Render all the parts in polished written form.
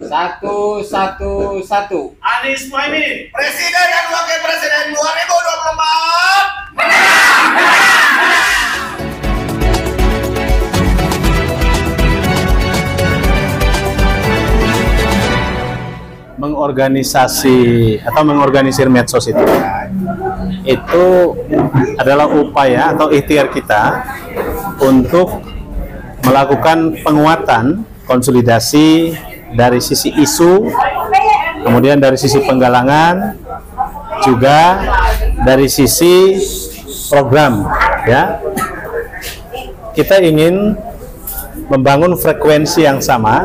Satu, satu, satu. Anies Mohaimin, Presiden dan Wakil Presiden 2024. Mengorganisasi atau mengorganisir medsos itu adalah upaya atau ikhtiar kita untuk melakukan penguatan konsolidasi dari sisi isu, kemudian dari sisi penggalangan, juga dari sisi program, ya. Kita ingin membangun frekuensi yang sama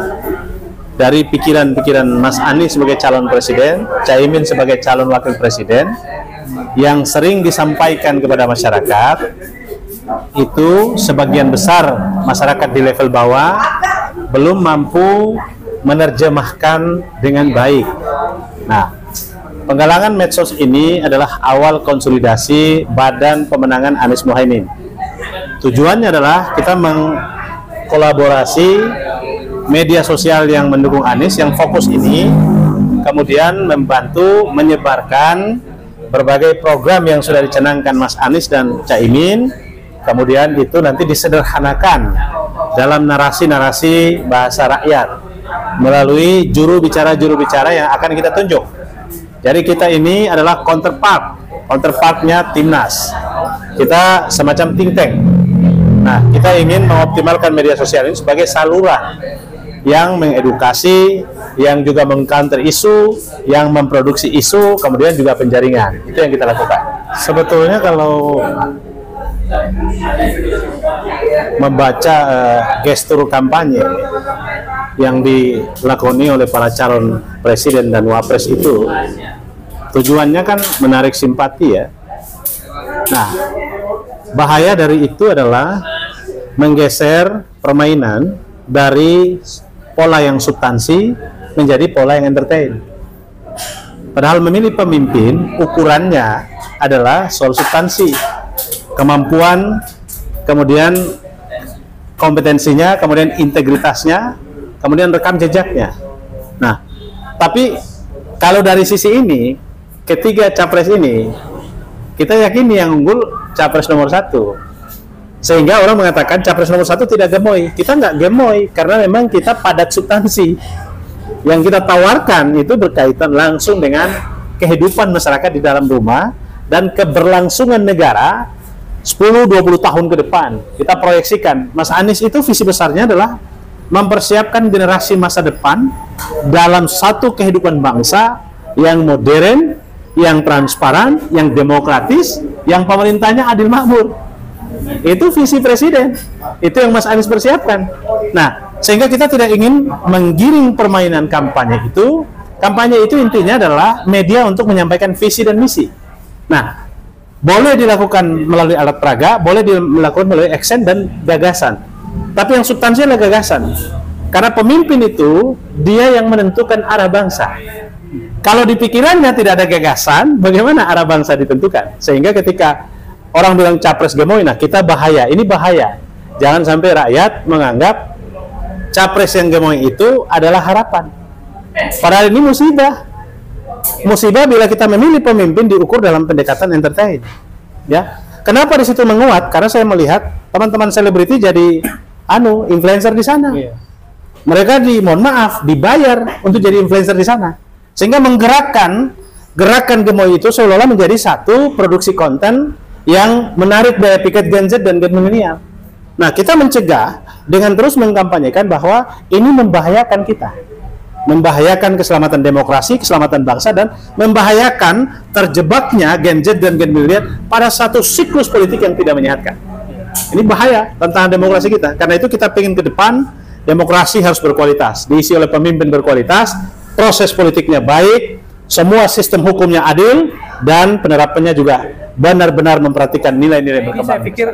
dari pikiran-pikiran Mas Anies sebagai calon presiden, Caimin sebagai calon wakil presiden, yang sering disampaikan kepada masyarakat. Itu sebagian besar masyarakat di level bawah belum mampu menerjemahkan dengan baik. Nah, penggalangan medsos ini adalah awal konsolidasi Badan Pemenangan Anies Mohaimin. Tujuannya adalah kita mengkolaborasi media sosial yang mendukung Anies, yang fokus ini, kemudian membantu menyebarkan berbagai program yang sudah dicanangkan Mas Anies dan Caimin, kemudian itu nanti disederhanakan dalam narasi-narasi bahasa rakyat melalui juru bicara yang akan kita tunjuk. Jadi kita ini adalah counterpartnya Timnas. Kita semacam think tank. Nah, kita ingin mengoptimalkan media sosial ini sebagai saluran yang mengedukasi, yang juga meng-counter isu, yang memproduksi isu, kemudian juga penjaringan. Itu yang kita lakukan. Sebetulnya kalau membaca gestur kampanye yang dilakoni oleh para calon presiden dan wapres itu, tujuannya kan menarik simpati, ya. Nah, bahaya dari itu adalah menggeser permainan dari pola yang substansi menjadi pola yang entertain. Padahal memilih pemimpin ukurannya adalah soal substansi, kemampuan, kemudian kompetensinya, kemudian integritasnya, kemudian rekam jejaknya. Nah, tapi kalau dari sisi ini, ketiga capres ini, kita yakini yang unggul capres nomor 1. Sehingga orang mengatakan capres nomor 1 tidak gemoy. Kita nggak gemoy, karena memang kita padat substansi. Yang kita tawarkan itu berkaitan langsung dengan kehidupan masyarakat di dalam rumah dan keberlangsungan negara 10-20 tahun ke depan. Kita proyeksikan, Mas Anies itu visi besarnya adalah mempersiapkan generasi masa depan dalam satu kehidupan bangsa yang modern, yang transparan, yang demokratis, yang pemerintahnya adil makmur. Itu visi presiden, itu yang Mas Anies persiapkan. Nah, sehingga kita tidak ingin menggiring permainan kampanye itu. Kampanye itu intinya adalah media untuk menyampaikan visi dan misi. Nah, boleh dilakukan melalui alat peraga, boleh dilakukan melalui action dan gagasan. Tapi yang substansi adalah gagasan. Karena pemimpin itu, dia yang menentukan arah bangsa. Kalau di pikirannya tidak ada gagasan, bagaimana arah bangsa ditentukan? Sehingga ketika orang bilang capres gemoy, nah kita bahaya, ini bahaya. Jangan sampai rakyat menganggap capres yang gemoy itu adalah harapan. Padahal ini musibah. Musibah bila kita memilih pemimpin diukur dalam pendekatan entertain. Ya, kenapa di situ menguat? Karena saya melihat teman-teman selebriti jadi influencer di sana. Mereka mohon maaf, dibayar untuk jadi influencer di sana. Sehingga menggerakkan gerakan gemoy itu seolah-olah menjadi satu produksi konten yang menarik daya pikat Gen Z dan Gen milenial. Nah, kita mencegah dengan terus mengkampanyekan bahwa ini membahayakan kita, membahayakan keselamatan demokrasi, keselamatan bangsa, dan membahayakan terjebaknya Gen Z dan Gen milenial pada satu siklus politik yang tidak menyehatkan. Ini bahaya tentang demokrasi kita. Karena itu kita ingin ke depan demokrasi harus berkualitas, diisi oleh pemimpin berkualitas, proses politiknya baik, semua sistem hukumnya adil, dan penerapannya juga benar-benar memperhatikan nilai-nilai berkembang. Saya pikir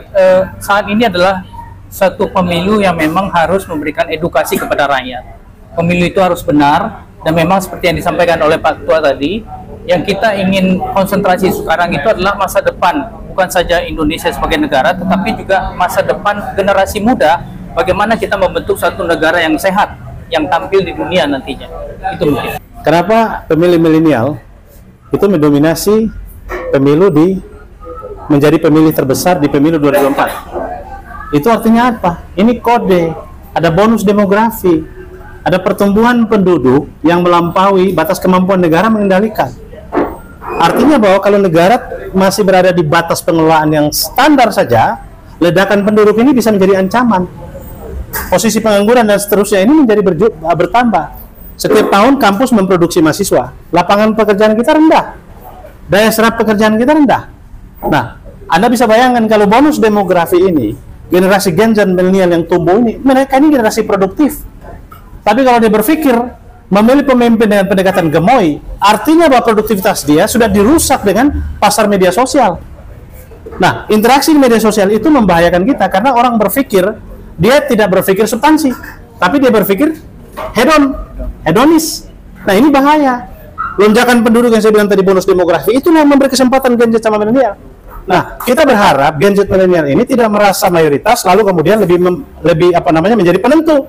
saat ini adalah satu pemilu yang memang harus memberikan edukasi kepada rakyat. Pemilu itu harus benar, dan memang seperti yang disampaikan oleh Pak Ketua tadi, yang kita ingin konsentrasi sekarang itu adalah masa depan, bukan saja Indonesia sebagai negara, tetapi juga masa depan generasi muda, bagaimana kita membentuk satu negara yang sehat, yang tampil di dunia nantinya. Itu mungkin. Kenapa pemilih milenial itu mendominasi pemilu menjadi pemilih terbesar di pemilu 2024? Itu artinya apa? Ini kode, ada bonus demografi, ada pertumbuhan penduduk yang melampaui batas kemampuan negara mengendalikan. Artinya bahwa kalau negara masih berada di batas pengelolaan yang standar saja, ledakan penduduk ini bisa menjadi ancaman. Posisi pengangguran dan seterusnya ini menjadi bertambah. Setiap tahun kampus memproduksi mahasiswa, lapangan pekerjaan kita rendah, daya serap pekerjaan kita rendah. Nah, Anda bisa bayangkan kalau bonus demografi ini, generasi Gen Z milenial yang tumbuh ini, mereka ini generasi produktif. Tapi kalau dia berpikir memilih pemimpin dengan pendekatan gemoy, artinya bahwa produktivitas dia sudah dirusak dengan pasar media sosial. Nah, interaksi di media sosial itu membahayakan kita karena orang berpikir, dia tidak berpikir substansi, tapi dia berpikir hedonis. Nah, ini bahaya. Lonjakan penduduk yang saya bilang tadi, bonus demografi, itulah yang memberi kesempatan Gen Z sama milenial. Nah, kita berharap Gen Z milenial ini tidak merasa mayoritas lalu kemudian lebih menjadi penentu.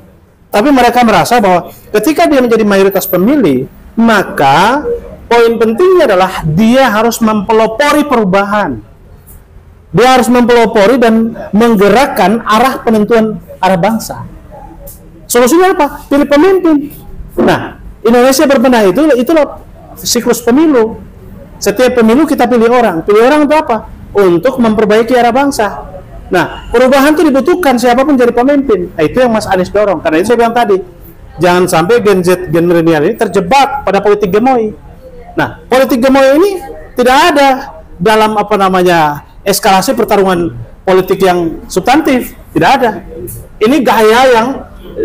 Tapi mereka merasa bahwa ketika dia menjadi mayoritas pemilih, maka poin pentingnya adalah dia harus mempelopori perubahan. Dia harus mempelopori dan menggerakkan arah penentuan arah bangsa. Solusinya apa? Pilih pemimpin. Nah, Indonesia berbenah itulah siklus pemilu. Setiap pemilu kita pilih orang. Pilih orang untuk apa? Untuk memperbaiki arah bangsa. Nah, perubahan itu dibutuhkan siapapun jadi pemimpin. Nah, itu yang Mas Anies dorong. Karena itu saya bilang tadi, jangan sampai Gen Z, Gen milenial ini terjebak pada politik gemoy. Nah, politik gemoy ini tidak ada dalam eskalasi pertarungan politik yang substantif. Tidak ada. Ini gaya yang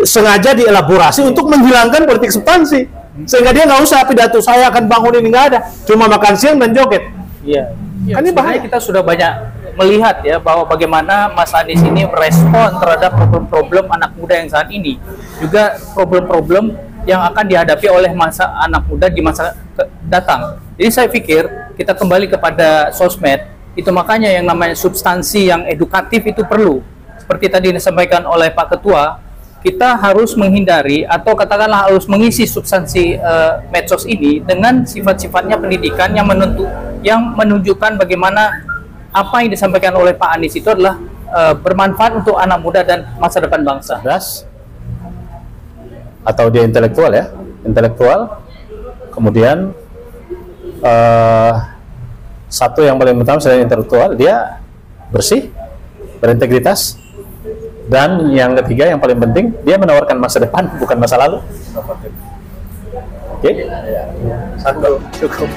sengaja dielaborasi untuk menghilangkan politik substansi. Sehingga dia nggak usah pidato, saya akan bangun ini, nggak ada. Cuma makan siang dan joget. Iya. Kan ini bahaya. Kita sudah banyak melihat ya bahwa bagaimana Mas Anies ini merespon terhadap problem-problem anak muda yang saat ini, juga problem-problem yang akan dihadapi oleh anak muda di masa datang. Jadi saya pikir kita kembali kepada sosmed, itu makanya yang namanya substansi yang edukatif itu perlu. Seperti tadi disampaikan oleh Pak Ketua, kita harus menghindari atau katakanlah harus mengisi substansi medsos ini dengan sifat-sifatnya pendidikan yang menunjukkan bagaimana apa yang disampaikan oleh Pak Anies itu adalah bermanfaat untuk anak muda dan masa depan bangsa. Cerdas, atau dia intelektual ya, kemudian satu yang paling utama selain intelektual, dia bersih, berintegritas, dan yang ketiga yang paling penting, dia menawarkan masa depan bukan masa lalu. Oke? Satu cukup.